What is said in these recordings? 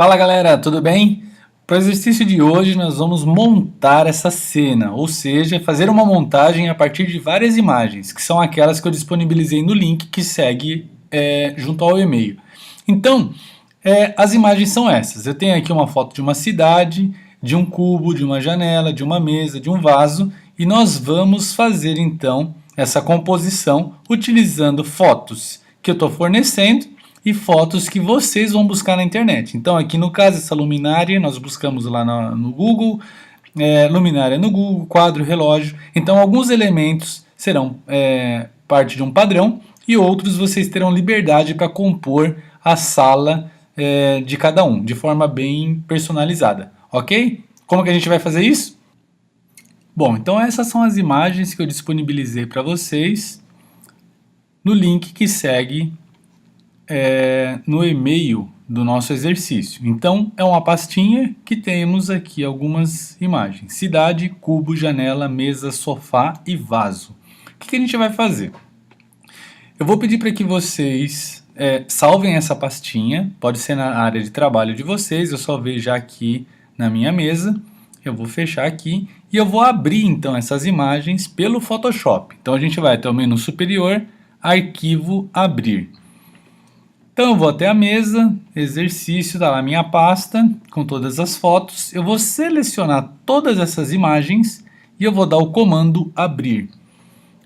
Fala galera, tudo bem? Para o exercício de hoje nós vamos montar essa cena, ou seja, fazer uma montagem a partir de várias imagens, que são aquelas que eu disponibilizei no link que segue junto ao e-mail. Então, as imagens são essas. Eu tenho aqui uma foto de uma cidade, de um cubo, de uma janela, de uma mesa, de um vaso, e nós vamos fazer então essa composição utilizando fotos que eu estou fornecendo e fotos que vocês vão buscar na internet. Então aqui no caso essa luminária nós buscamos lá no Google, luminária no Google, quadro, relógio. Então alguns elementos serão parte de um padrão e outros vocês terão liberdade para compor a sala de cada um, de forma bem personalizada, ok? Como que a gente vai fazer isso? Bom, então essas são as imagens que eu disponibilizei para vocês no link que segue no e-mail do nosso exercício. Então é uma pastinha que temos aqui algumas imagens: cidade, cubo, janela, mesa, sofá e vaso. O que a gente vai fazer? Eu vou pedir para que vocês salvem essa pastinha, pode ser na área de trabalho de vocês, eu salvei já aqui na minha mesa. Eu vou fechar aqui e eu vou abrir então essas imagens pelo Photoshop. Então a gente vai até o menu superior, arquivo, abrir. Então eu vou até a mesa, exercício, tá lá a minha pasta com todas as fotos. Eu vou selecionar todas essas imagens e eu vou dar o comando abrir.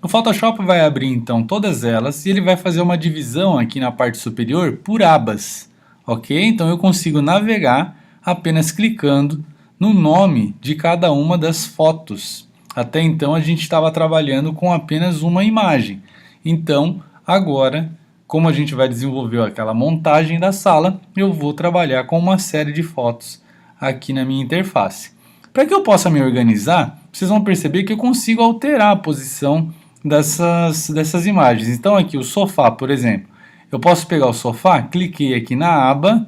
O Photoshop vai abrir então todas elas e ele vai fazer uma divisão aqui na parte superior por abas, ok? Então eu consigo navegar apenas clicando no nome de cada uma das fotos. Até então a gente estava trabalhando com apenas uma imagem. Então agora, como a gente vai desenvolver aquela montagem da sala, eu vou trabalhar com uma série de fotos aqui na minha interface. Para que eu possa me organizar, vocês vão perceber que eu consigo alterar a posição dessas imagens. Então aqui o sofá, por exemplo, eu posso pegar o sofá, cliquei aqui na aba,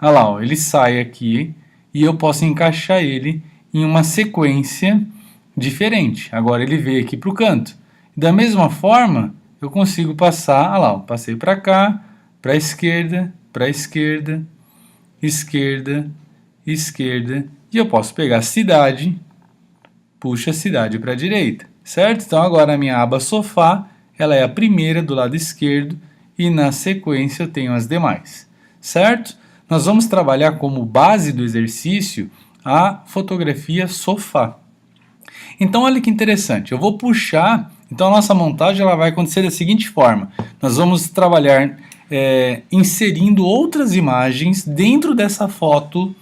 olha lá, ó, ele sai aqui e eu posso encaixar ele em uma sequência diferente. Agora ele veio aqui para o canto. Da mesma forma, eu consigo passar, olha lá, passei para cá, para a esquerda, esquerda, esquerda, e eu posso pegar a cidade, puxa a cidade para a direita, certo? Então agora a minha aba sofá, ela é a primeira do lado esquerdo, e na sequência eu tenho as demais, certo? Nós vamos trabalhar como base do exercício a fotografia sofá. Então olha que interessante, eu vou puxar. Então a nossa montagem ela vai acontecer da seguinte forma: nós vamos trabalhar inserindo outras imagens dentro dessa foto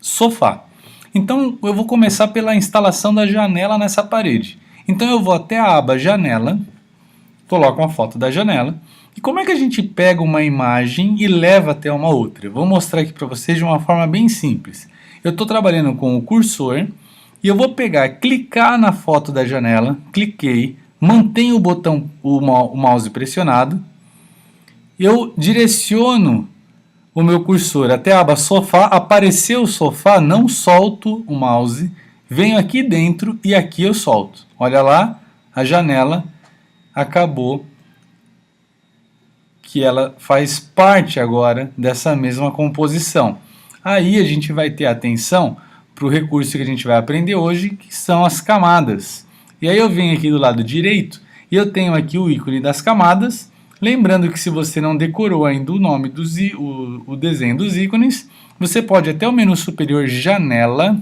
sofá. Então eu vou começar pela instalação da janela nessa parede. Então eu vou até a aba janela, coloco uma foto da janela. E como é que a gente pega uma imagem e leva até uma outra? Eu vou mostrar aqui para vocês de uma forma bem simples. Eu estou trabalhando com o cursor e eu vou pegar, clicar na foto da janela, cliquei, mantenho o botão, o mouse pressionado, eu direciono o meu cursor até a aba sofá, apareceu o sofá, não solto o mouse, venho aqui dentro e aqui eu solto. Olha lá, a janela acabou que ela faz parte agora dessa mesma composição. Aí a gente vai ter atenção para o recurso que a gente vai aprender hoje, que são as camadas. E aí eu venho aqui do lado direito e eu tenho aqui o ícone das camadas. Lembrando que se você não decorou ainda o nome o desenho dos ícones, você pode até o menu superior janela,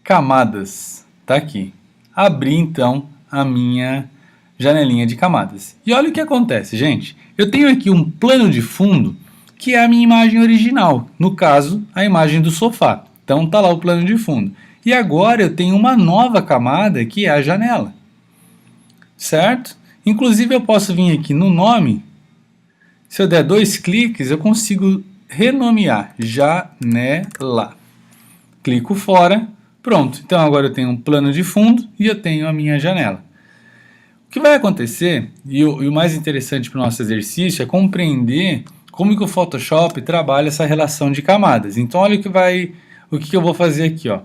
camadas, tá aqui. Abrir então a minha janelinha de camadas. E olha o que acontece, gente. Eu tenho aqui um plano de fundo que é a minha imagem original. No caso, a imagem do sofá. Então tá lá o plano de fundo. E agora eu tenho uma nova camada que é a janela. Certo? Inclusive eu posso vir aqui no nome. Se eu der 2 cliques, eu consigo renomear janela. Clico fora. Pronto. Então agora eu tenho um plano de fundo e eu tenho a minha janela. O que vai acontecer, e o mais interessante para o nosso exercício, é compreender como que o Photoshop trabalha essa relação de camadas. Então olha o que eu vou fazer aqui, ó.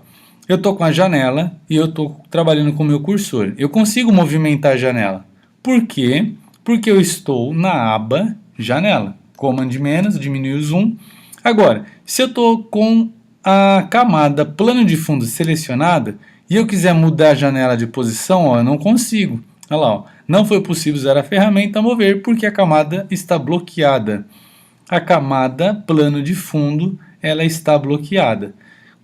Eu estou com a janela e eu estou trabalhando com o meu cursor. Eu consigo movimentar a janela. Por quê? Porque eu estou na aba janela. Command menos, diminui o zoom. Agora, se eu estou com a camada plano de fundo selecionada e eu quiser mudar a janela de posição, ó, eu não consigo. Olha lá, ó, não foi possível usar a ferramenta mover porque a camada está bloqueada. A camada plano de fundo, ela está bloqueada.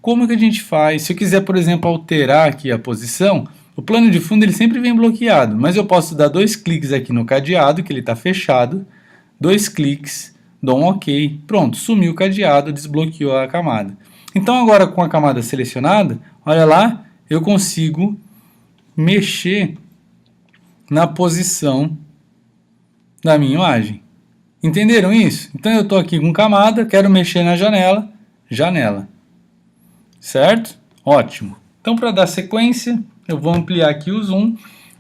Como que a gente faz? Se eu quiser, por exemplo, alterar aqui a posição, o plano de fundo ele sempre vem bloqueado, mas eu posso dar 2 cliques aqui no cadeado, que ele está fechado, 2 cliques, dou um OK, pronto, sumiu o cadeado, desbloqueou a camada. Então agora com a camada selecionada, olha lá, eu consigo mexer na posição da minha imagem. Entenderam isso? Então eu estou aqui com camada, quero mexer na janela, janela. Certo? Ótimo. Então para dar sequência, eu vou ampliar aqui o zoom.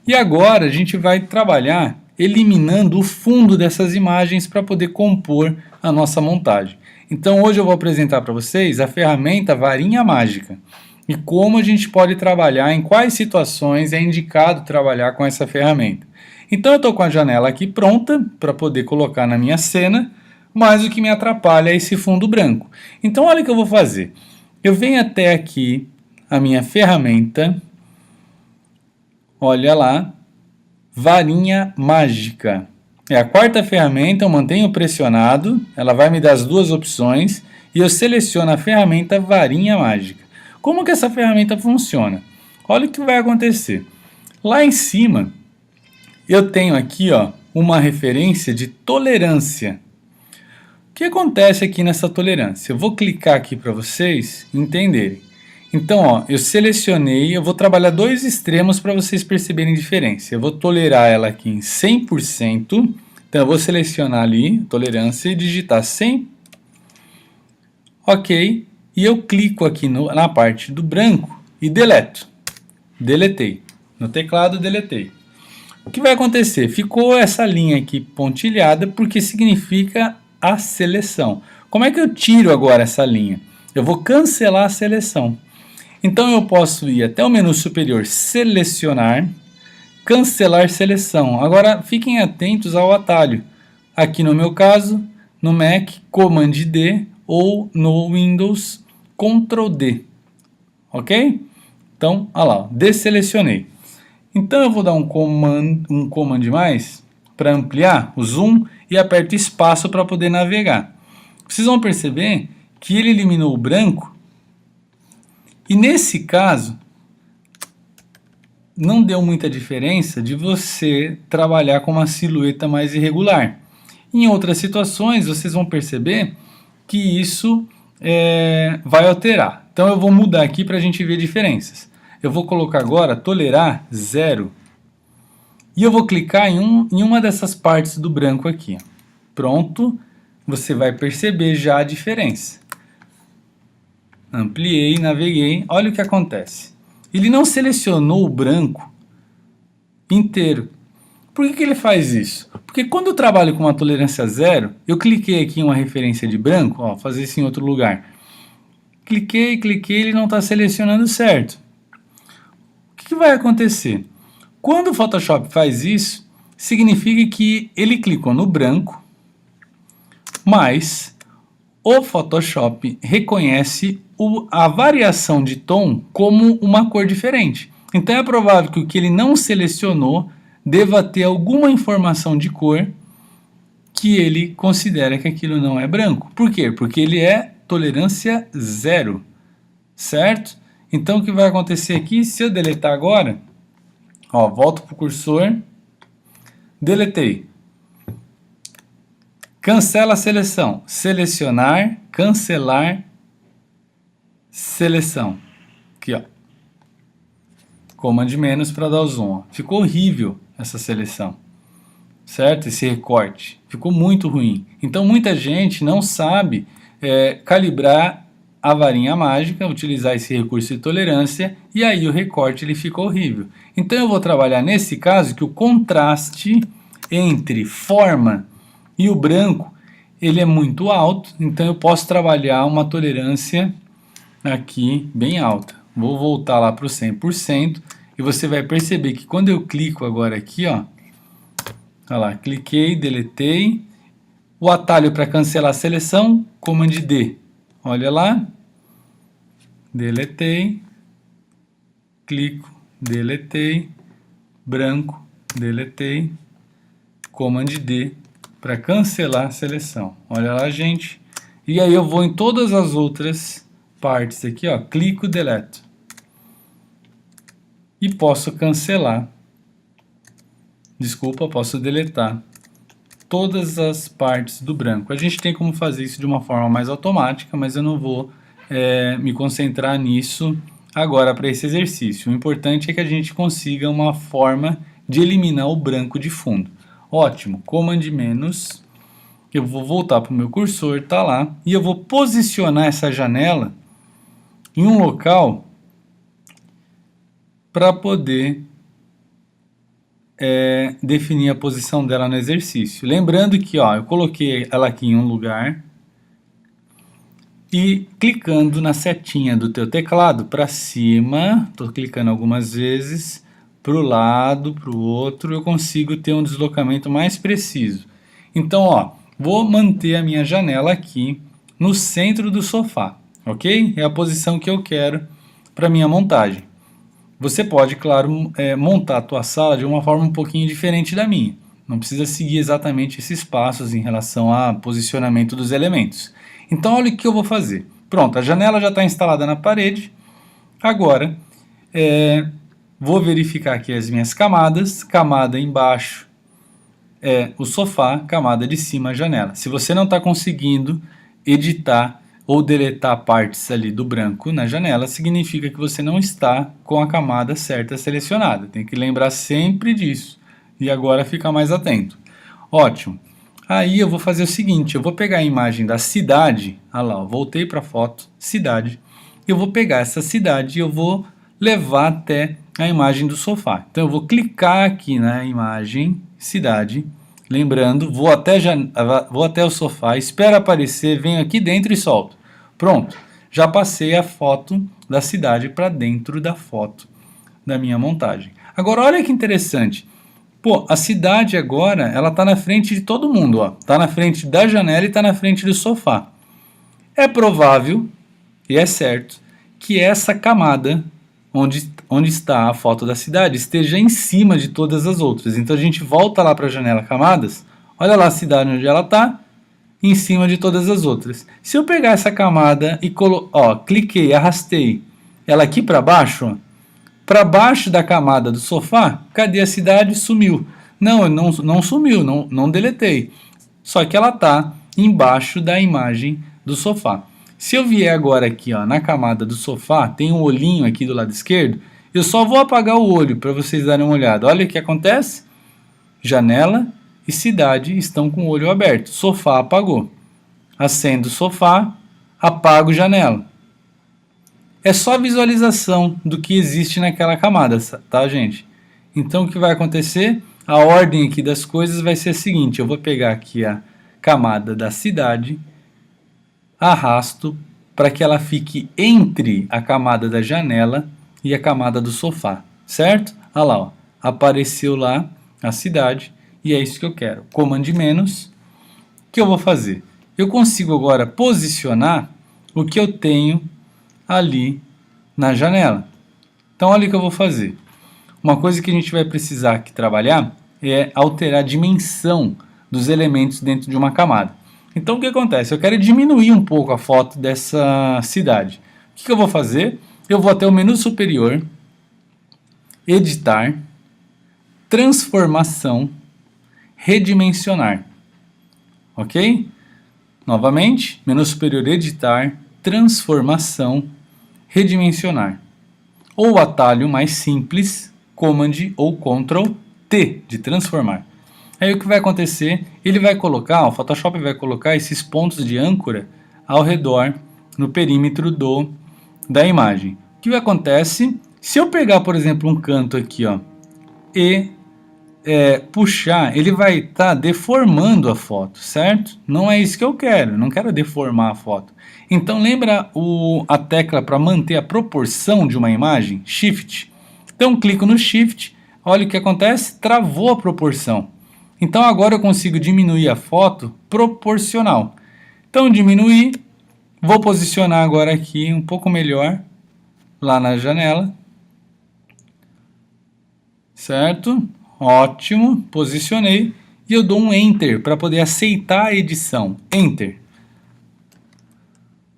E agora a gente vai trabalhar eliminando o fundo dessas imagens para poder compor a nossa montagem. Então hoje eu vou apresentar para vocês a ferramenta Varinha Mágica e como a gente pode trabalhar, em quais situações é indicado trabalhar com essa ferramenta. Então eu estou com a janela aqui pronta para poder colocar na minha cena, mas o que me atrapalha é esse fundo branco. Então olha o que eu vou fazer. Eu venho até aqui a minha ferramenta, olha lá, Varinha Mágica. É a quarta ferramenta, eu mantenho pressionado, ela vai me dar as duas opções e eu seleciono a ferramenta Varinha Mágica. Como que essa ferramenta funciona? Olha o que vai acontecer. Lá em cima, eu tenho aqui ó, uma referência de tolerância. O que acontece aqui nessa tolerância? Eu vou clicar aqui para vocês entenderem. Então, ó, eu selecionei, eu vou trabalhar dois extremos para vocês perceberem a diferença. Eu vou tolerar ela aqui em 100%. Então, eu vou selecionar ali, tolerância, e digitar 100. Ok. E eu clico aqui na parte do branco e deleto. Deletei. No teclado, deletei. O que vai acontecer? Ficou essa linha aqui pontilhada porque significa a seleção. Como é que eu tiro agora essa linha? Eu vou cancelar a seleção. Então eu posso ir até o menu superior, selecionar, cancelar seleção. Agora fiquem atentos ao atalho. Aqui no meu caso, no Mac, Command D ou no Windows, Ctrl D. Ok? Então, olha lá, desselecionei. Então eu vou dar um command mais para ampliar o zoom e aperto espaço para poder navegar. Vocês vão perceber que ele eliminou o branco. E nesse caso, não deu muita diferença de você trabalhar com uma silhueta mais irregular. Em outras situações, vocês vão perceber que isso vai alterar. Então eu vou mudar aqui para a gente ver diferenças. Eu vou colocar agora tolerar 0. E eu vou clicar em uma dessas partes do branco aqui. Pronto, você vai perceber já a diferença. Ampliei, naveguei, olha o que acontece. Ele não selecionou o branco inteiro. Por que ele faz isso? Porque quando eu trabalho com uma tolerância 0, eu cliquei aqui em uma referência de branco, ó, fazer isso em outro lugar. Cliquei, ele não está selecionando certo. O que vai acontecer? Quando o Photoshop faz isso, significa que ele clicou no branco, mas o Photoshop reconhece a variação de tom como uma cor diferente. Então é provável que o que ele não selecionou deva ter alguma informação de cor que ele considera que aquilo não é branco. Por quê? Porque ele é tolerância 0, certo? Então o que vai acontecer aqui, se eu deletar agora, ó, volto para o cursor, deletei. Cancela a seleção, selecionar, cancelar, seleção. Aqui, ó. Command menos para dar o zoom. Ó. Ficou horrível essa seleção, certo? Esse recorte. Ficou muito ruim. Então muita gente não sabe calibrar a varinha mágica, utilizar esse recurso de tolerância, e aí o recorte ele ficou horrível. Então eu vou trabalhar nesse caso que o contraste entre forma e o branco, ele é muito alto, então eu posso trabalhar uma tolerância aqui bem alta. Vou voltar lá para o 100% e você vai perceber que quando eu clico agora aqui, ó, olha lá, cliquei, deletei, O atalho para cancelar a seleção, Command D. Olha lá, deletei, clico, deletei, branco, deletei, Command D para cancelar a seleção. Olha lá, gente. E aí eu vou em todas as outras partes aqui, ó, clico, deleto. E posso cancelar. Desculpa, posso deletar todas as partes do branco. A gente tem como fazer isso de uma forma mais automática, mas eu não vou me concentrar nisso agora para esse exercício. O importante é que a gente consiga uma forma de eliminar o branco de fundo. Ótimo, Command menos, eu vou voltar para o meu cursor, tá lá, e eu vou posicionar essa janela em um local para poder definir a posição dela no exercício. Lembrando que eu coloquei ela aqui em um lugar e clicando na setinha do teu teclado para cima, estou clicando algumas vezes, para o lado, para o outro, eu consigo ter um deslocamento mais preciso. Então, vou manter a minha janela aqui no centro do sofá, ok? É a posição que eu quero para minha montagem. Você pode, claro, montar a tua sala de uma forma um pouquinho diferente da minha. Não precisa seguir exatamente esses passos em relação ao posicionamento dos elementos. Então, olha o que eu vou fazer. Pronto, a janela já está instalada na parede. Agora, vou verificar aqui as minhas camadas. Camada embaixo é o sofá, camada de cima a janela. Se você não está conseguindo editar ou deletar partes ali do branco na janela, significa que você não está com a camada certa selecionada. Tem que lembrar sempre disso. E agora fica mais atento. Ótimo. Aí eu vou fazer o seguinte, eu vou pegar a imagem da cidade, olha lá, voltei para a foto, cidade. Eu vou pegar essa cidade e eu vou levar até a imagem do sofá. Então eu vou clicar aqui na imagem cidade, lembrando, vou até o sofá, espero aparecer, venho aqui dentro e solto. Pronto, já passei a foto da cidade para dentro da foto da minha montagem. Agora olha que interessante, a cidade agora, ela está na frente de todo mundo, está na frente da janela e está na frente do sofá. É provável, e é certo, que essa camada onde está a foto da cidade esteja em cima de todas as outras. Então a gente volta lá para a janela camadas, olha lá a cidade onde ela está, em cima de todas as outras. Se eu pegar essa camada e cliquei, arrastei ela aqui para baixo, para baixo da camada do sofá, cadê a cidade? Sumiu. Não sumiu, não deletei. Só que ela está embaixo da imagem do sofá. Se eu vier agora aqui na camada do sofá, tem um olhinho aqui do lado esquerdo, eu só vou apagar o olho para vocês darem uma olhada. Olha o que acontece. Janela e cidade estão com o olho aberto. Sofá apagou. Acendo o sofá, apago janela. É só visualização do que existe naquela camada, tá, gente? Então o que vai acontecer? A ordem aqui das coisas vai ser a seguinte, eu vou pegar aqui a camada da cidade, arrasto para que ela fique entre a camada da janela e a camada do sofá, certo? Olha lá, apareceu lá a cidade e é isso que eu quero. Command menos, o que eu vou fazer? Eu consigo agora posicionar o que eu tenho ali na janela. Então olha o que eu vou fazer. Uma coisa que a gente vai precisar aqui trabalhar é alterar a dimensão dos elementos dentro de uma camada. Então o que acontece? Eu quero diminuir um pouco a foto dessa cidade. O que eu vou fazer? Eu vou até o menu superior, editar, transformação, redimensionar. Ok? Novamente, menu superior, editar, transformação, redimensionar. Ou o atalho mais simples, Command ou Ctrl T, de transformar. Aí o que vai acontecer? Ele vai colocar, o Photoshop vai colocar esses pontos de âncora ao redor, no perímetro da imagem. O que acontece? Se eu pegar, por exemplo, um canto aqui, e puxar, ele vai estar deformando a foto, certo? Não é isso que eu quero, não quero deformar a foto. Então lembra a tecla para manter a proporção de uma imagem? Shift. Então clico no Shift, olha o que acontece, travou a proporção. Então agora eu consigo diminuir a foto proporcional. Então diminuir, vou posicionar agora aqui um pouco melhor, lá na janela. Certo? Ótimo, posicionei. E eu dou um Enter para poder aceitar a edição. Enter.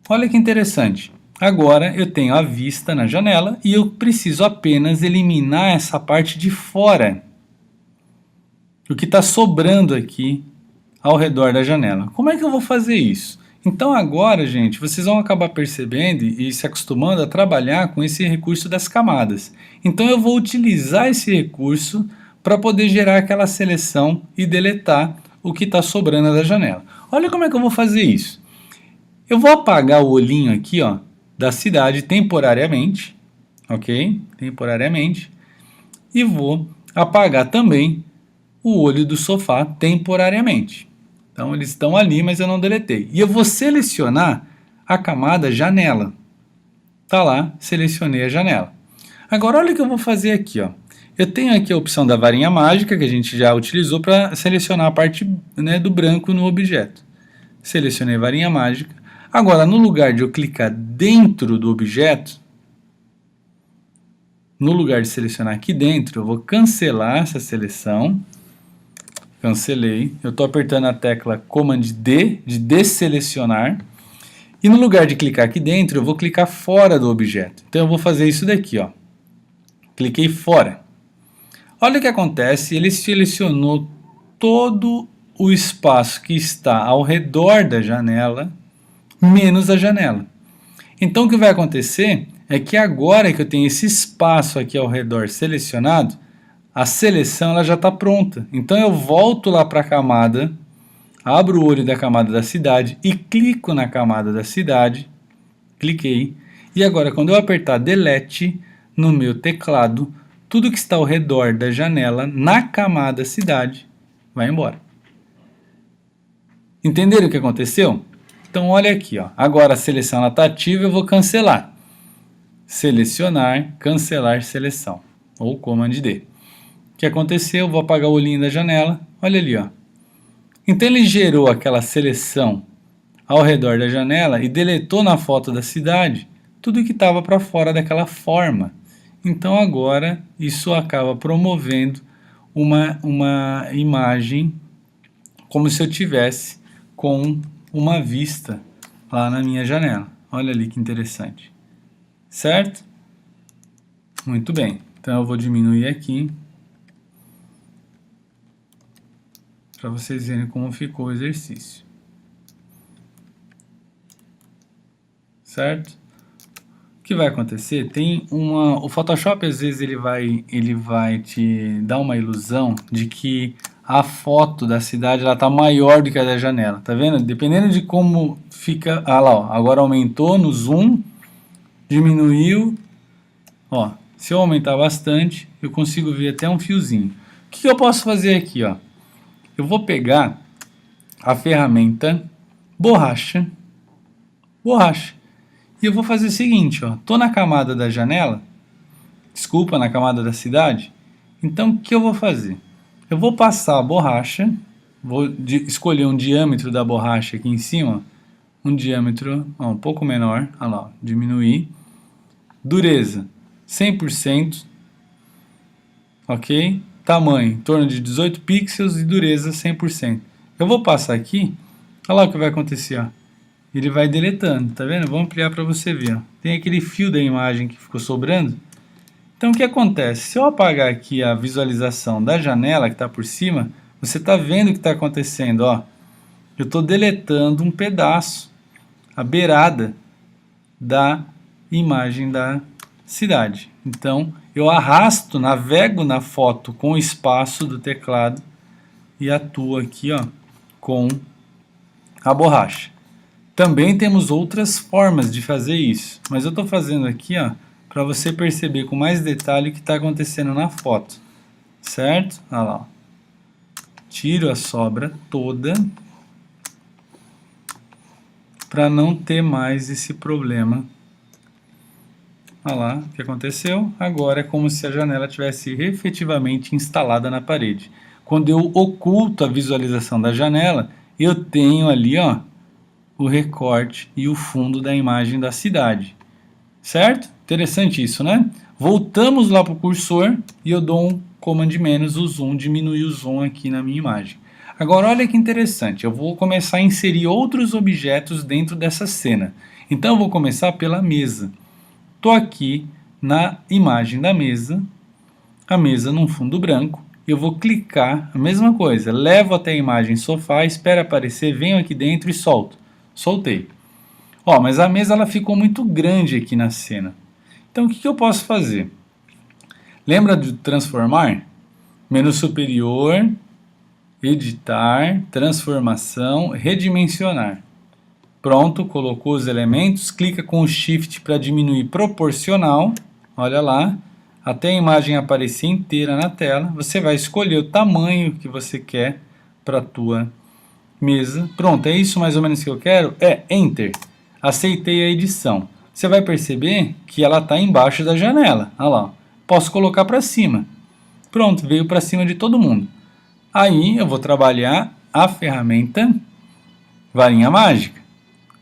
Olha que interessante. Agora eu tenho a vista na janela e eu preciso apenas eliminar essa parte de fora. O que está sobrando aqui ao redor da janela. Como é que eu vou fazer isso? Então agora, gente, vocês vão acabar percebendo e se acostumando a trabalhar com esse recurso das camadas. Então eu vou utilizar esse recurso para poder gerar aquela seleção e deletar o que está sobrando da janela. Olha como é que eu vou fazer isso. Eu vou apagar o olhinho aqui, ó, da cidade temporariamente, ok? Temporariamente. E vou apagar também o olho do sofá temporariamente. Então eles estão ali, mas eu não deletei. E eu vou selecionar a camada janela. Tá lá, selecionei a janela. Agora olha o que eu vou fazer aqui, ó. Eu tenho aqui a opção da varinha mágica, que a gente já utilizou para selecionar a parte, né, do branco no objeto. Selecionei a varinha mágica. Agora, no lugar de eu clicar dentro do objeto, no lugar de selecionar aqui dentro, eu vou cancelar essa seleção. Cancelei. Eu estou apertando a tecla Command D, de desselecionar. E no lugar de clicar aqui dentro, eu vou clicar fora do objeto. Então eu vou fazer isso daqui, ó. Cliquei fora. Olha o que acontece, ele selecionou todo o espaço que está ao redor da janela, menos a janela. Então o que vai acontecer é que agora que eu tenho esse espaço aqui ao redor selecionado, a seleção ela já está pronta. Então eu volto lá para a camada, abro o olho da camada da cidade e clico na camada da cidade. Cliquei. E agora quando eu apertar Delete no meu teclado, tudo que está ao redor da janela na camada cidade vai embora. Entenderam o que aconteceu? Então olha aqui, ó. Agora a seleção está ativa, eu vou cancelar. Selecionar, cancelar seleção. Ou Command D. O que aconteceu? Eu vou apagar o olhinho da janela. Olha ali, ó. Então ele gerou aquela seleção ao redor da janela e deletou na foto da cidade tudo que estava para fora daquela forma. Então agora isso acaba promovendo uma imagem como se eu tivesse com uma vista lá na minha janela. Olha ali que interessante. Certo? Muito bem. Então eu vou diminuir aqui para vocês verem como ficou o exercício. Certo? O que vai acontecer? O Photoshop às vezes ele vai te dar uma ilusão de que a foto da cidade ela tá maior do que a da janela, tá vendo? Dependendo de como fica, lá, ó, agora aumentou no zoom, diminuiu, ó, se eu aumentar bastante, eu consigo ver até um fiozinho. O que eu posso fazer aqui, ó? Eu vou pegar a ferramenta borracha, e eu vou fazer o seguinte, ó, tô na camada da janela, desculpa, na camada da cidade, então o que eu vou fazer? Eu vou passar a borracha, vou escolher um diâmetro da borracha aqui em cima, um diâmetro um pouco menor, olha lá, diminuir, dureza 100%, ok? Tamanho em torno de 18 pixels e dureza 100%. Eu vou passar aqui, olha lá o que vai acontecer, ó. Ele vai deletando, tá vendo? Vou ampliar para você ver, ó. Tem aquele fio da imagem que ficou sobrando. Então o que acontece? Se eu apagar aqui a visualização da janela que está por cima, você está vendo o que está acontecendo, ó. Eu estou deletando um pedaço, a beirada da imagem da cidade. Então eu arrasto, navego na foto com o espaço do teclado e atuo aqui, ó, com a borracha. Também temos outras formas de fazer isso, mas eu estou fazendo aqui, ó, para você perceber com mais detalhe o que está acontecendo na foto, certo? Olha lá, ó. Tiro a sobra toda para não ter mais esse problema. Olha lá o que aconteceu. Agora é como se a janela tivesse efetivamente instalada na parede. quando eu oculto a visualização da janela, eu tenho ali, ó, o recorte e o fundo da imagem da cidade. Certo? Interessante isso, né? Voltamos lá para o cursor e eu dou um Command menos o zoom, diminuir o zoom aqui na minha imagem. Agora olha que interessante, eu vou começar a inserir outros objetos dentro dessa cena. Então eu vou começar pela mesa. Estou aqui na imagem da mesa, a mesa num fundo branco. Eu vou clicar, a mesma coisa, levo até a imagem sofá, espero aparecer, venho aqui dentro e solto. Soltei. Ó, mas a mesa ela ficou muito grande aqui na cena. Então o que eu posso fazer? Lembra de transformar? Menu superior, editar, transformação, redimensionar. Pronto, colocou os elementos, clica com o Shift para diminuir proporcional, olha lá, até a imagem aparecer inteira na tela. Você vai escolher o tamanho que você quer para a tua mesa. Pronto, é isso mais ou menos que eu quero? Enter. Aceitei a edição. Você vai perceber que ela está embaixo da janela. Olha lá. Posso colocar para cima. Pronto, veio para cima de todo mundo. Aí eu vou trabalhar a ferramenta varinha mágica.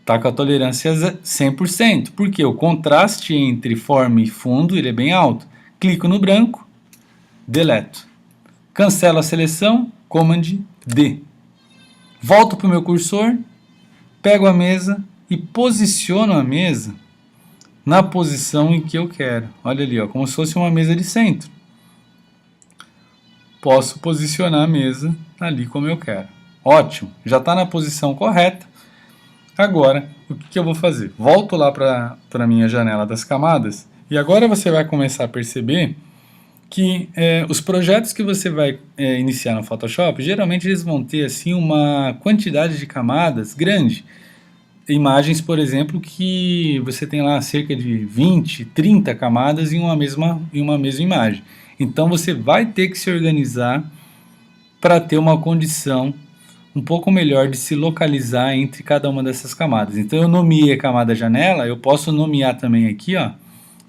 Está com a tolerância 100%. Porque o contraste entre forma e fundo ele é bem alto. Clico no branco, deleto. Cancelo a seleção, Command D. Volto para o meu cursor, pego a mesa e posiciono a mesa na posição em que eu quero. Olha ali, ó, como se fosse uma mesa de centro. Posso posicionar a mesa ali como eu quero. Ótimo, já está na posição correta. Agora, o que eu vou fazer? Volto lá para a minha janela das camadas e agora você vai começar a perceber que os projetos que você vai iniciar no Photoshop, geralmente eles vão ter assim uma quantidade de camadas grande. Imagens, por exemplo, que você tem lá cerca de 20, 30 camadas em uma mesma imagem. Então você vai ter que se organizar para ter uma condição um pouco melhor de se localizar entre cada uma dessas camadas. Então eu nomeei a camada janela, eu posso nomear também aqui, ó,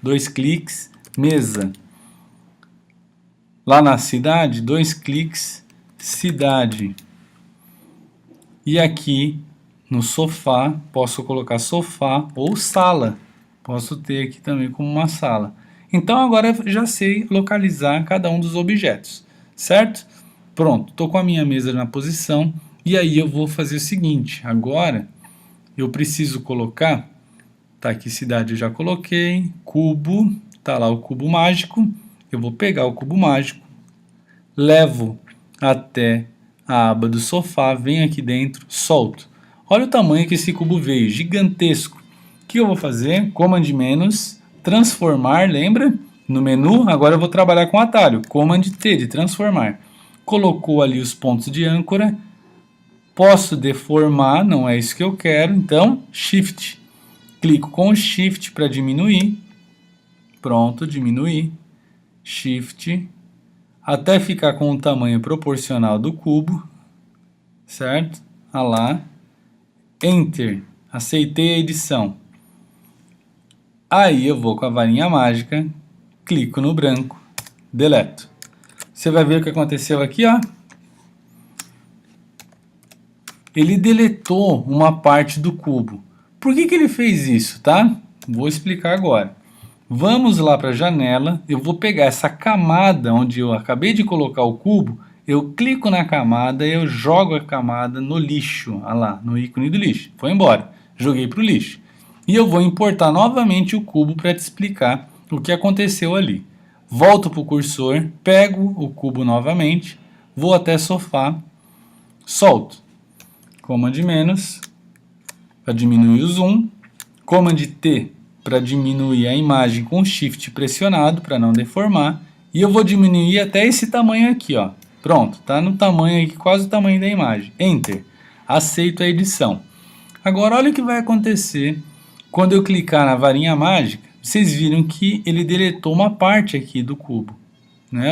2 cliques, mesa. Lá na cidade, 2 cliques, cidade. E aqui no sofá, posso colocar sofá ou sala. Posso ter aqui também como uma sala. Então agora eu já sei localizar cada um dos objetos, certo? Pronto, estou com a minha mesa na posição. E aí eu vou fazer o seguinte, agora eu preciso colocar, tá aqui cidade eu já coloquei, cubo, tá lá o cubo mágico. Eu vou pegar o cubo mágico, levo até a aba do sofá, venho aqui dentro, solto. Olha o tamanho que esse cubo veio, gigantesco. O que eu vou fazer? Command menos, transformar, lembra? No menu, agora eu vou trabalhar com atalho, Command T de transformar. Colocou ali os pontos de âncora, posso deformar, não é isso que eu quero, então Shift. Clico com o Shift para diminuir, pronto, diminuir, Shift, até ficar com o tamanho proporcional do cubo, certo? Ah lá, Enter, aceitei a edição. Aí eu vou com a varinha mágica, clico no branco, deleto. Você vai ver o que aconteceu aqui, ó. Ele deletou uma parte do cubo. Por que ele fez isso, tá? Vou explicar agora. Vamos lá para a janela, eu vou pegar essa camada onde eu acabei de colocar o cubo, eu clico na camada e eu jogo a camada no lixo, olha lá, no ícone do lixo, foi embora, joguei para o lixo. E eu vou importar novamente o cubo para te explicar o que aconteceu ali. Volto para o cursor, pego o cubo novamente, vou até sofá, solto. Command menos, para diminuir o zoom, Command T para diminuir a imagem com Shift pressionado, para não deformar, e eu vou diminuir até esse tamanho aqui, ó. Pronto, tá no tamanho aqui, quase o tamanho da imagem. Enter. Aceito a edição. Agora olha o que vai acontecer quando eu clicar na varinha mágica. Vocês viram que ele deletou uma parte aqui do cubo, né?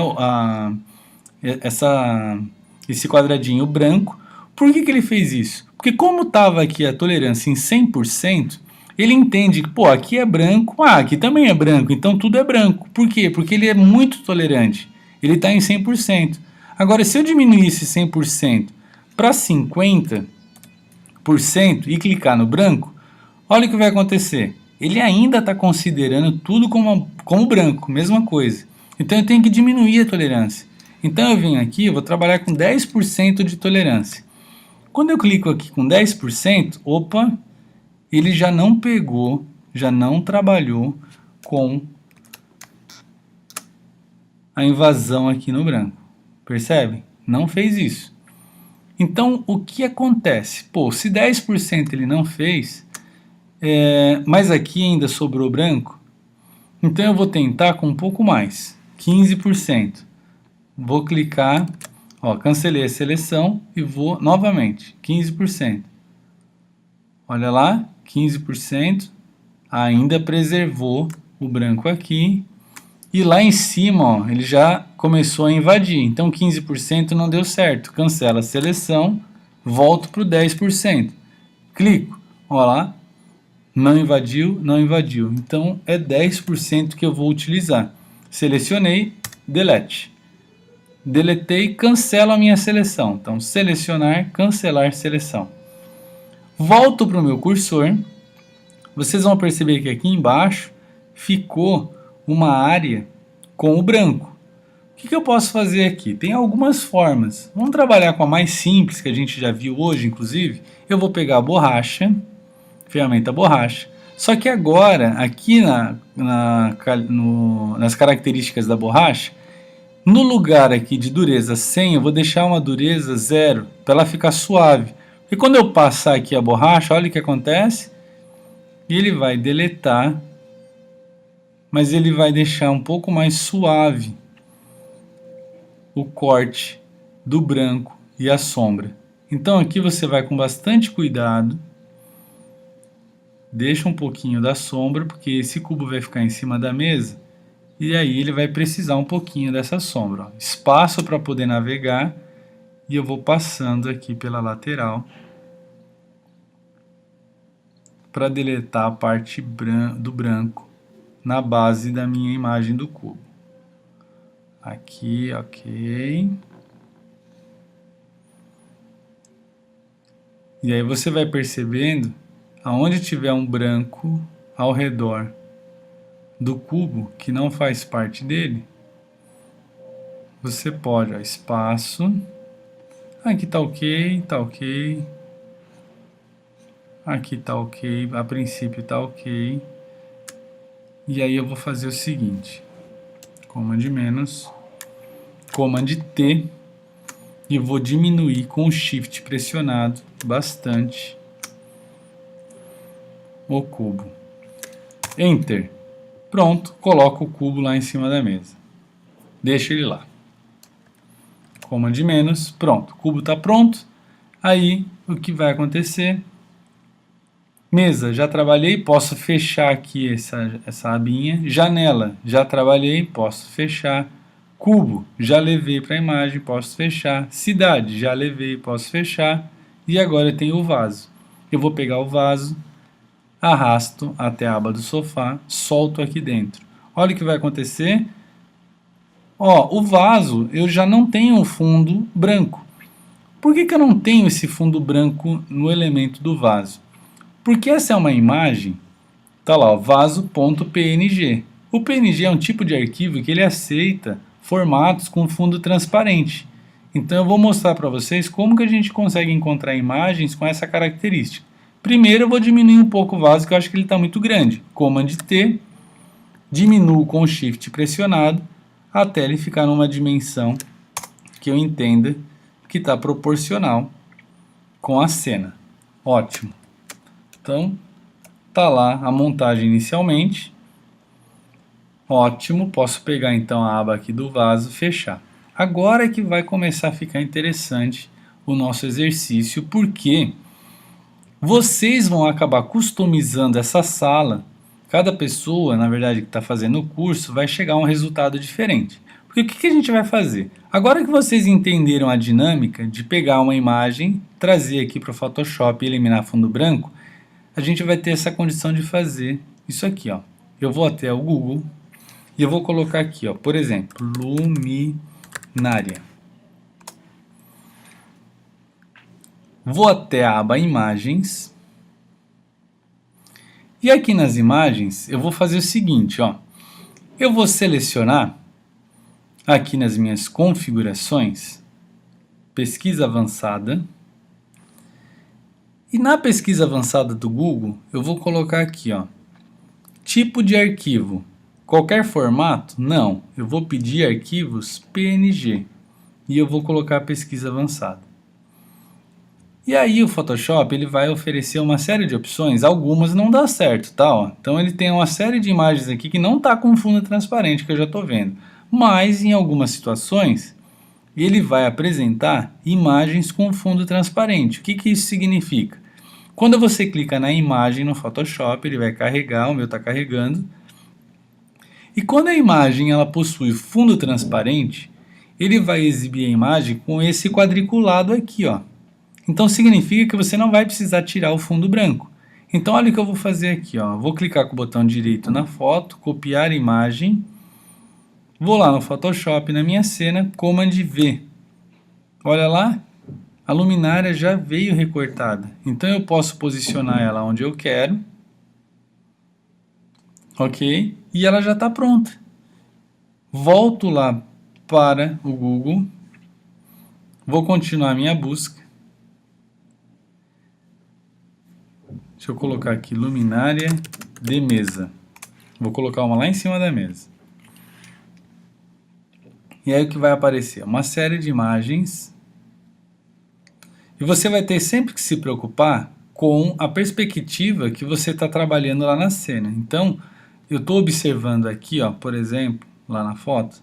Esse quadradinho branco. Por que ele fez isso? Porque como estava aqui a tolerância em 100%, ele entende que, pô, aqui é branco, aqui também é branco, então tudo é branco. Por quê? Porque ele é muito tolerante. Ele está em 100%. Agora, se eu diminuísse 100% para 50% e clicar no branco, olha o que vai acontecer. Ele ainda está considerando tudo como branco, mesma coisa. Então eu tenho que diminuir a tolerância. Então eu venho aqui, eu vou trabalhar com 10% de tolerância. Quando eu clico aqui com 10%, opa, ele já não pegou, já não trabalhou com a invasão aqui no branco. Percebe? Não fez isso. Então, o que acontece? Pô, se 10% ele não fez, mas aqui ainda sobrou branco, então eu vou tentar com um pouco mais, 15%. Vou clicar, ó, cancelei a seleção e vou novamente, 15%. Olha lá, 15%, ainda preservou o branco aqui. E lá em cima, ó, ele já começou a invadir. Então 15% não deu certo. Cancela a seleção, volto para o 10%. Clico, ó lá, não invadiu, não invadiu. Então é 10% que eu vou utilizar. Selecionei, delete. Deletei, cancelo a minha seleção. Então selecionar, cancelar seleção. Volto para o meu cursor. Vocês vão perceber que aqui embaixo ficou uma área com o branco. O que eu posso fazer aqui? Tem algumas formas. Vamos trabalhar com a mais simples, que a gente já viu hoje, inclusive. Eu vou pegar a borracha, ferramenta borracha. Só que agora, aqui nas características da borracha, no lugar aqui de dureza 100, eu vou deixar uma dureza 0, para ela ficar suave. E quando eu passar aqui a borracha, olha o que acontece. Ele vai deletar, mas ele vai deixar um pouco mais suave o corte do branco e a sombra. Então aqui você vai com bastante cuidado, deixa um pouquinho da sombra, porque esse cubo vai ficar em cima da mesa, e aí ele vai precisar um pouquinho dessa sombra. Ó. Espaço para poder navegar, e eu vou passando aqui pela lateral, para deletar a parte do branco na base da minha imagem do cubo. Aqui, ok. E aí você vai percebendo, aonde tiver um branco ao redor do cubo, que não faz parte dele, você pode, ó, espaço. Aqui tá ok, tá ok. Aqui tá ok, a princípio tá ok. E aí eu vou fazer o seguinte, Command menos, Command T, e vou diminuir com o Shift pressionado bastante o cubo. Enter. Pronto, coloco o cubo lá em cima da mesa. Deixa ele lá. Command menos, pronto, o cubo está pronto. Aí o que vai acontecer? Mesa, já trabalhei, posso fechar aqui essa abinha. Janela, já trabalhei, posso fechar. Cubo, já levei para a imagem, posso fechar. Cidade, já levei, posso fechar. E agora eu tenho o vaso. Eu vou pegar o vaso, arrasto até a aba do sofá, solto aqui dentro. Olha o que vai acontecer. Ó, o vaso, eu já não tenho um fundo branco. Por que eu não tenho esse fundo branco no elemento do vaso? Porque essa é uma imagem, tá lá, vaso.png. O PNG é um tipo de arquivo que ele aceita formatos com fundo transparente. Então eu vou mostrar para vocês como que a gente consegue encontrar imagens com essa característica. Primeiro eu vou diminuir um pouco o vaso, que eu acho que ele está muito grande. Command T, diminuo com o Shift pressionado, até ele ficar numa dimensão que eu entenda que está proporcional com a cena. Ótimo. Então, tá lá a montagem inicialmente. Ótimo, posso pegar então a aba aqui do vaso e fechar. Agora é que vai começar a ficar interessante o nosso exercício, porque vocês vão acabar customizando essa sala. Cada pessoa, na verdade, que está fazendo o curso, vai chegar a um resultado diferente. Porque o que a gente vai fazer? Agora que vocês entenderam a dinâmica de pegar uma imagem, trazer aqui para o Photoshop e eliminar fundo branco, a gente vai ter essa condição de fazer isso aqui, ó. Eu vou até o Google e eu vou colocar aqui, ó, por exemplo, luminária. vou até a aba Imagens. E aqui nas imagens eu vou fazer o seguinte, ó. Eu vou selecionar aqui nas minhas configurações, pesquisa avançada. E na pesquisa avançada do Google, eu vou colocar aqui, ó, tipo de arquivo. Qualquer formato? Não. Eu vou pedir arquivos PNG. E eu vou colocar a pesquisa avançada. E aí o Photoshop ele vai oferecer uma série de opções, algumas não dá certo, tá? Ó. Então ele tem uma série de imagens aqui que não está com fundo transparente, que eu já estou vendo. Mas em algumas situações ele vai apresentar imagens com fundo transparente. O que que isso significa? Quando você clica na imagem no Photoshop, ele vai carregar, o meu está carregando. E quando a imagem ela possui fundo transparente, ele vai exibir a imagem com esse quadriculado aqui, ó. Então significa que você não vai precisar tirar o fundo branco. Então olha o que eu vou fazer aqui, ó. Vou clicar com o botão direito na foto, copiar imagem. Vou lá no Photoshop, na minha cena, Command V. Olha lá, a luminária já veio recortada. Então eu posso posicionar ela onde eu quero. Ok? E ela já está pronta. Volto lá para o Google. Vou continuar minha busca. Deixa eu colocar aqui luminária de mesa. Vou colocar uma lá em cima da mesa. E aí o que vai aparecer? Uma série de imagens. E você vai ter sempre que se preocupar com a perspectiva que você está trabalhando lá na cena. Então, eu estou observando aqui, ó, por exemplo, lá na foto,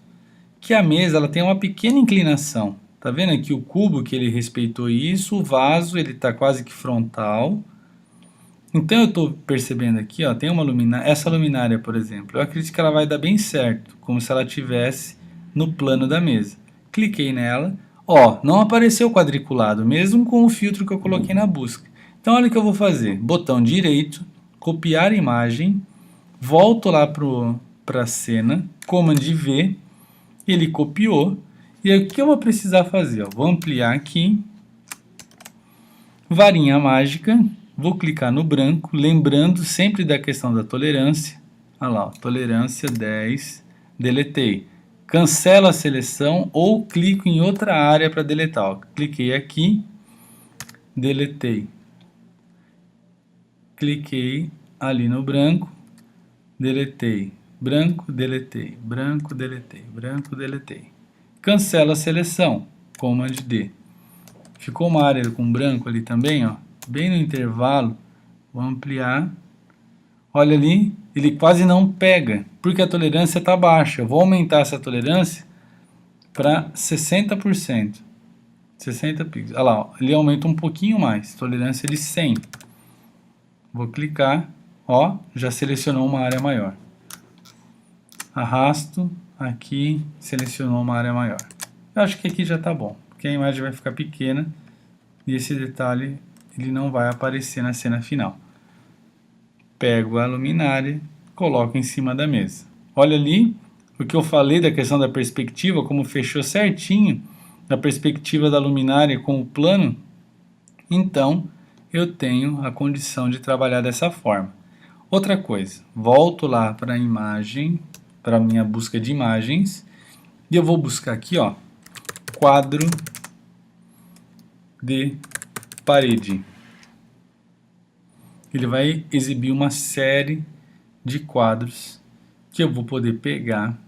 que a mesa ela tem uma pequena inclinação. Tá vendo aqui o cubo que ele respeitou isso, o vaso ele está quase que frontal. Então eu estou percebendo aqui, ó, tem uma luminária, essa luminária, por exemplo, eu acredito que ela vai dar bem certo, como se ela estivesse no plano da mesa. Cliquei nela, ó, não apareceu quadriculado, mesmo com o filtro que eu coloquei na busca. Então olha o que eu vou fazer, botão direito, copiar imagem, volto lá para a cena, Command V, ele copiou, e aí o que eu vou precisar fazer? Ó, vou ampliar aqui, varinha mágica, vou clicar no branco, lembrando sempre da questão da tolerância. Olha lá, ó, tolerância 10, deletei. Cancelo a seleção ou clico em outra área para deletar. Ó. Cliquei aqui, deletei. Cliquei ali no branco, deletei. Branco, deletei. Branco, deletei. Branco, deletei. Cancelo a seleção, Command D. Ficou uma área com branco ali também, ó. Bem no intervalo, vou ampliar. Olha ali, ele quase não pega, porque a tolerância está baixa. Eu vou aumentar essa tolerância para 60%. 60 pixels. Olha lá, ó, ele aumenta um pouquinho mais, tolerância de 100. Vou clicar, ó, já selecionou uma área maior. Arrasto, aqui, selecionou uma área maior. Eu acho que aqui já está bom, porque a imagem vai ficar pequena e esse detalhe ele não vai aparecer na cena final. Pego a luminária, coloco em cima da mesa. Olha ali o que eu falei da questão da perspectiva, como fechou certinho a perspectiva da luminária com o plano. Então, eu tenho a condição de trabalhar dessa forma. Outra coisa, volto lá para a imagem, para a minha busca de imagens, e eu vou buscar aqui, ó, quadro de parede. Ele vai exibir uma série de quadros que eu vou poder pegar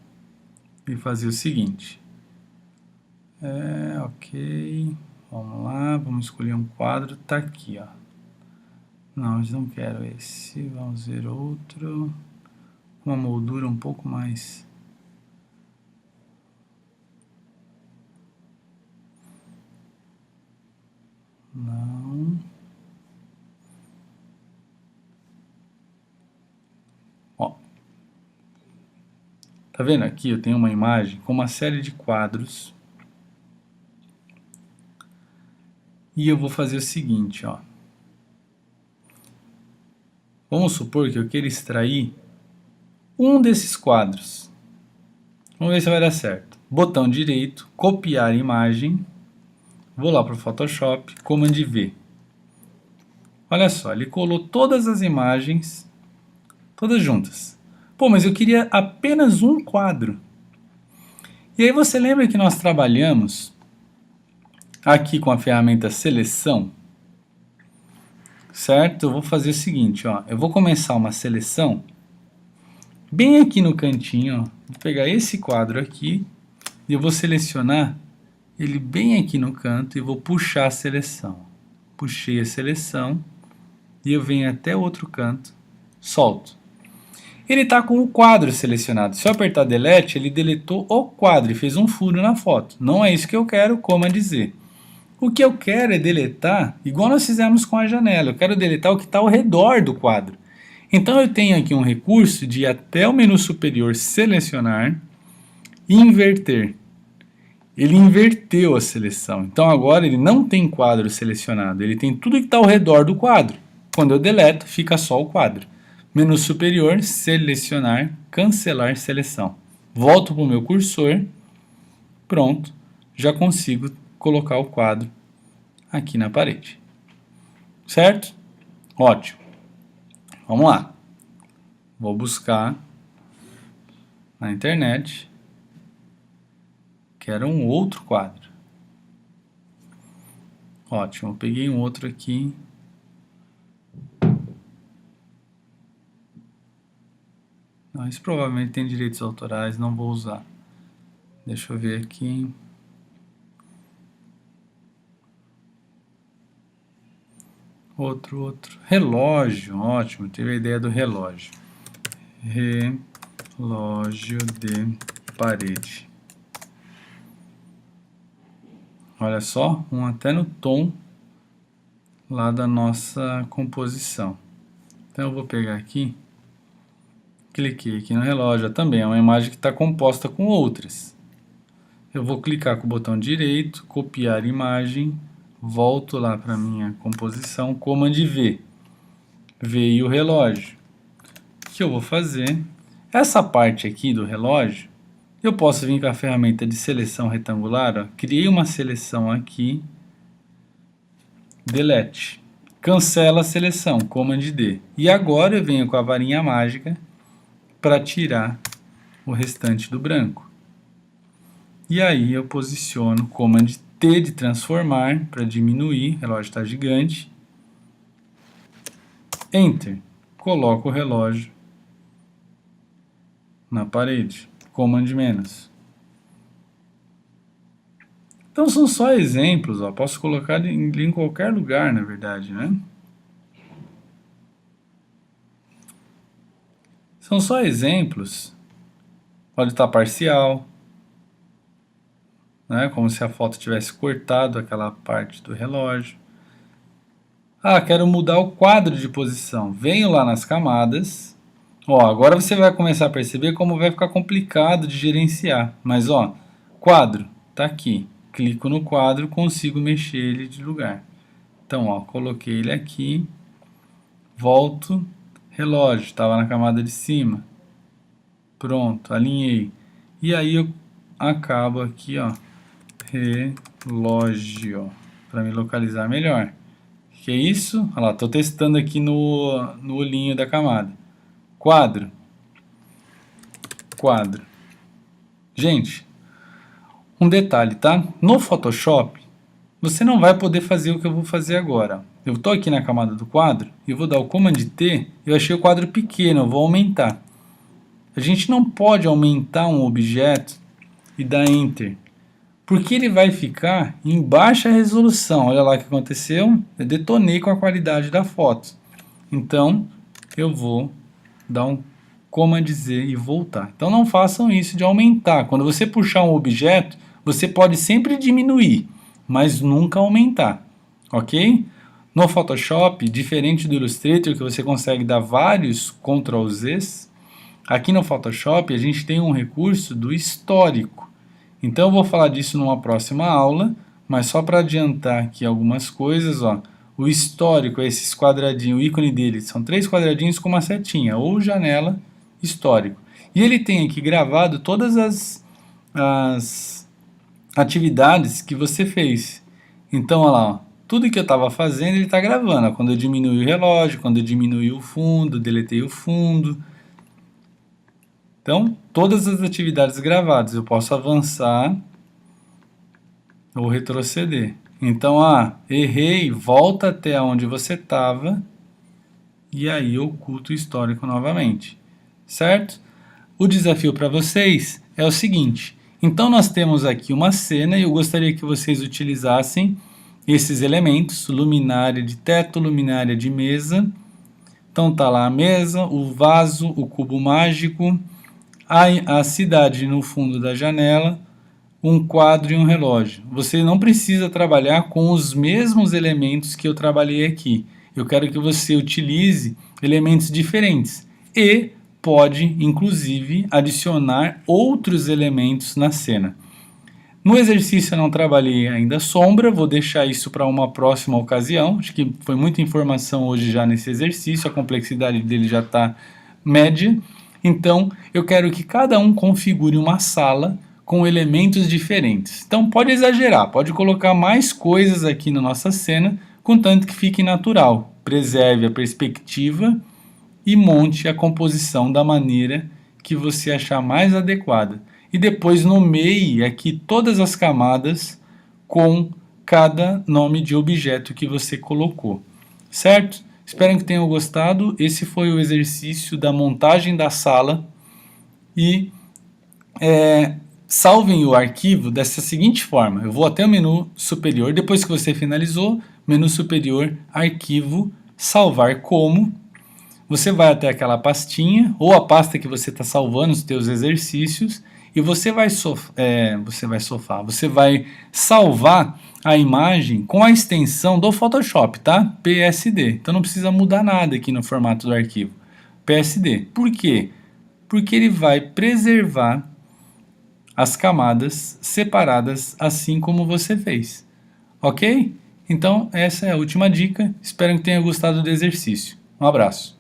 e fazer o seguinte. Ok, vamos lá, vamos escolher um quadro, tá aqui, ó. Não, eu não quero esse, vamos ver outro, uma moldura um pouco mais... Não... Ó, tá vendo aqui? Eu tenho uma imagem com uma série de quadros. E eu vou fazer o seguinte, ó. Vamos supor que eu queira extrair um desses quadros. Vamos ver se vai dar certo. Botão direito, copiar imagem. Vou lá para o Photoshop, Command V. Olha só, ele colou todas as imagens, todas juntas. Pô, mas eu queria apenas um quadro. E aí você lembra que nós trabalhamos aqui com a ferramenta seleção? Certo? Eu vou fazer o seguinte, ó. Eu vou começar uma seleção bem aqui no cantinho, ó. Vou pegar esse quadro aqui e eu vou selecionar ele bem aqui no canto e vou puxar a seleção. Puxei a seleção e eu venho até o outro canto, solto. Ele está com o quadro selecionado. Se eu apertar Delete, ele deletou o quadro e fez um furo na foto. Não é isso que eu quero, Command Z. O que eu quero é deletar, igual nós fizemos com a janela. Eu quero deletar o que está ao redor do quadro. Então eu tenho aqui um recurso de ir até o menu superior, selecionar e inverter. Ele inverteu a seleção. Então agora ele não tem quadro selecionado. Ele tem tudo que está ao redor do quadro. Quando eu deleto, fica só o quadro. Menu superior, selecionar, cancelar seleção. Volto para o meu cursor. Pronto. Já consigo colocar o quadro aqui na parede. Certo? Ótimo. Vamos lá. Vou buscar na internet. Quero um outro quadro. Ótimo. Eu peguei um outro aqui. Não, isso provavelmente tem direitos autorais, não vou usar. Deixa eu ver aqui. Outro. Relógio, ótimo, tive a ideia do relógio. Relógio de parede. Olha só, um até no tom lá da nossa composição. Então eu vou pegar aqui, cliquei aqui no relógio, também é uma imagem que está composta com outras. Eu vou clicar com o botão direito, copiar imagem, volto lá para minha composição, Command V. Veio o relógio. O que eu vou fazer? Essa parte aqui do relógio, eu posso vir com a ferramenta de seleção retangular, ó, criei uma seleção aqui, Delete, cancela a seleção, Command D. E agora eu venho com a varinha mágica para tirar o restante do branco. E aí eu posiciono Command T de transformar para diminuir, o relógio está gigante. Enter, coloco o relógio na parede, Command menos. Então são só exemplos, ó. Posso colocar em qualquer lugar, na verdade, né? São só exemplos. Pode estar parcial, né? Como se a foto tivesse cortado aquela parte do relógio. Ah, quero mudar o quadro de posição. Venho lá nas camadas. Ó, agora você vai começar a perceber como vai ficar complicado de gerenciar. Mas ó, quadro, tá aqui. Clico no quadro, consigo mexer ele de lugar. Então, ó, coloquei ele aqui. Volto. Relógio, estava na camada de cima. Pronto, alinhei. E aí eu acabo aqui, ó, relógio, para me localizar melhor. Que é isso? Olha lá, estou testando aqui no olhinho da camada. Quadro. Gente, um detalhe, tá? No Photoshop, você não vai poder fazer o que eu vou fazer agora. Eu estou aqui na camada do quadro e eu vou dar o Command T. Eu achei o quadro pequeno, eu vou aumentar. A gente não pode aumentar um objeto e dar Enter, porque ele vai ficar em baixa resolução. Olha lá o que aconteceu. Eu detonei com a qualidade da foto. Então, eu vou dar um Command Z e voltar. Então, não façam isso de aumentar. Quando você puxar um objeto, você pode sempre diminuir, mas nunca aumentar. Ok? No Photoshop, diferente do Illustrator, que você consegue dar vários Ctrl Zs, aqui no Photoshop a gente tem um recurso do histórico. Então eu vou falar disso numa próxima aula, mas só para adiantar aqui algumas coisas, ó, o histórico é esses quadradinhos, o ícone dele são 3 quadradinhos com uma setinha, ou janela histórico. E ele tem aqui gravado todas as atividades que você fez. Então, olha lá, ó, tudo que eu estava fazendo ele está gravando. Quando eu diminui o relógio, quando eu diminui o fundo, deletei o fundo. Então, todas as atividades gravadas, eu posso avançar ou retroceder. Então, errei, volta até onde você estava e aí oculta o histórico novamente, certo? O desafio para vocês é o seguinte: então nós temos aqui uma cena e eu gostaria que vocês utilizassem esses elementos, luminária de teto, luminária de mesa. Então tá lá a mesa, o vaso, o cubo mágico, a cidade no fundo da janela, um quadro e um relógio. Você não precisa trabalhar com os mesmos elementos que eu trabalhei aqui. Eu quero que você utilize elementos diferentes e pode, inclusive, adicionar outros elementos na cena. No exercício eu não trabalhei ainda sombra, vou deixar isso para uma próxima ocasião. Acho que foi muita informação hoje já nesse exercício, a complexidade dele já está média. Então, eu quero que cada um configure uma sala com elementos diferentes. Então, pode exagerar, pode colocar mais coisas aqui na nossa cena, contanto que fique natural. Preserve a perspectiva e monte a composição da maneira que você achar mais adequada. E depois nomeie aqui todas as camadas com cada nome de objeto que você colocou, certo? Espero que tenham gostado. Esse foi o exercício da montagem da sala e salvem o arquivo dessa seguinte forma. Eu vou até o menu superior, depois que você finalizou, menu superior, arquivo, salvar como. Você vai até aquela pastinha ou a pasta que você está salvando os seus exercícios e você vai salvar a imagem com a extensão do Photoshop, tá? PSD. Então não precisa mudar nada aqui no formato do arquivo. PSD. Por quê? Porque ele vai preservar as camadas separadas assim como você fez. Ok? Então essa é a última dica. Espero que tenha gostado do exercício. Um abraço.